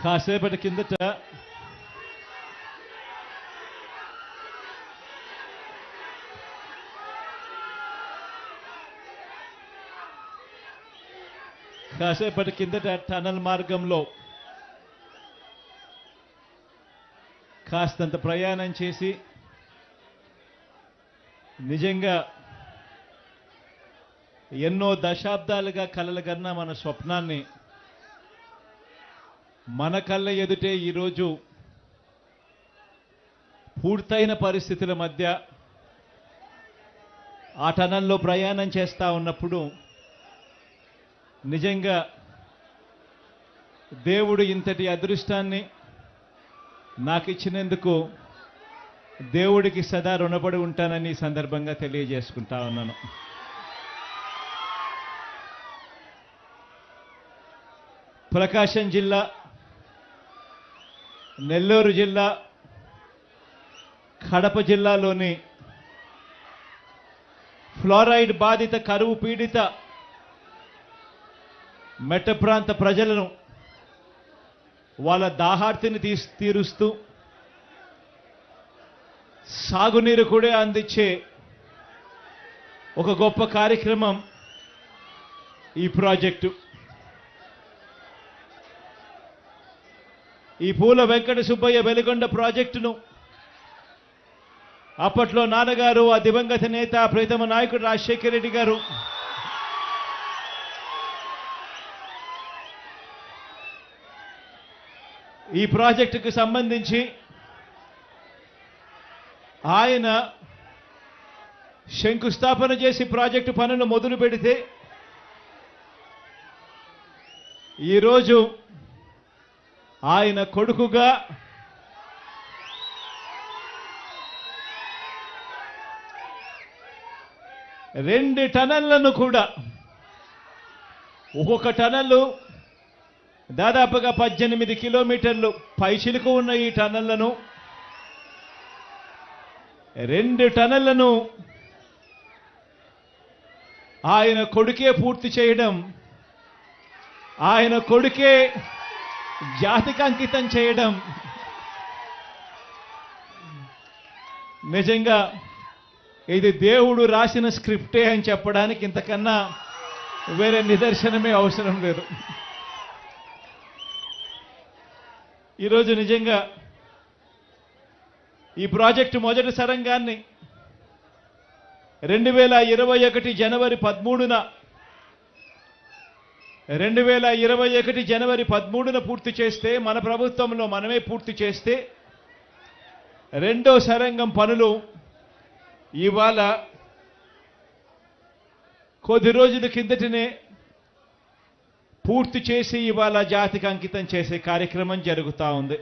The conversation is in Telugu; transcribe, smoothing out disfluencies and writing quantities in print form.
కాసేపటి కిందట టనల్ మార్గంలో కాస్తంత ప్రయాణం చేసి నిజంగా ఎన్నో దశాబ్దాలుగా కలలుగన్న మన స్వప్నాన్ని మన కళ్ళ ఎదుటే ఈరోజు పూర్తయిన పరిస్థితుల మధ్య ఆ టనల్లో ప్రయాణం చేస్తూ ఉన్నప్పుడు నిజంగా దేవుడు ఇంతటి అదృష్టాన్ని నాకు ఇచ్చినందుకు దేవుడికి సదా రుణపడి ఉంటానని ఈ సందర్భంగా తెలియజేసుకుంటా ఉన్నాను. ప్రకాశం జిల్లా, నెల్లూరు జిల్లా, కడప జిల్లాలోని ఫ్లోరైడ్ బాధిత కరువు పీడిత మెట్ట ప్రాంత ప్రజలను వాళ్ళ దాహార్తిని తీరుస్తూ సాగునీరు కూడా అందించే ఒక గొప్ప కార్యక్రమం ఈ ప్రాజెక్టు. ఈ పూల వెంకట సుబ్బయ్య వెలిగొండ ప్రాజెక్టును అప్పట్లో నాన్నగారు, ఆ దివంగత నేత ప్రీతమ నాయకుడు రాజశేఖర రెడ్డి గారు ఈ ప్రాజెక్టుకు సంబంధించి ఆయన శంకుస్థాపన చేసి ప్రాజెక్టు పనులు మొదలు పెడితే ఈరోజు ఆయన కొడుకుగా రెండు టనళ్లను కూడా, ఒక్కొక్క టనల్లు దాదాపుగా 18 కిలోమీటర్లు పైచిలుకు ఉన్న ఈ టనళ్లను, 2 టనళ్లను ఆయన కొడుకే పూర్తి చేయడం, ఆయన కొడుకే జాతికి అంకితం చేయడం నిజంగా ఇది దేవుడు రాసిన స్క్రిప్టే అని చెప్పడానికి ఇంతకన్నా వేరే నిదర్శనమే అవసరం లేదు. ఈరోజు నిజంగా ఈ ప్రాజెక్టు మొదటి సరంగాన్ని 2021 జనవరి 13న పూర్తి చేస్తే, మన ప్రభుత్వంలో మనమే పూర్తి చేస్తే, రెండో సరంగం పనులు ఇవాళ కొద్ది రోజుల కిందటనే పూర్తి చేసి ఇవాళ జాతికి అంకితం చేసే కార్యక్రమం జరుగుతూ ఉంది.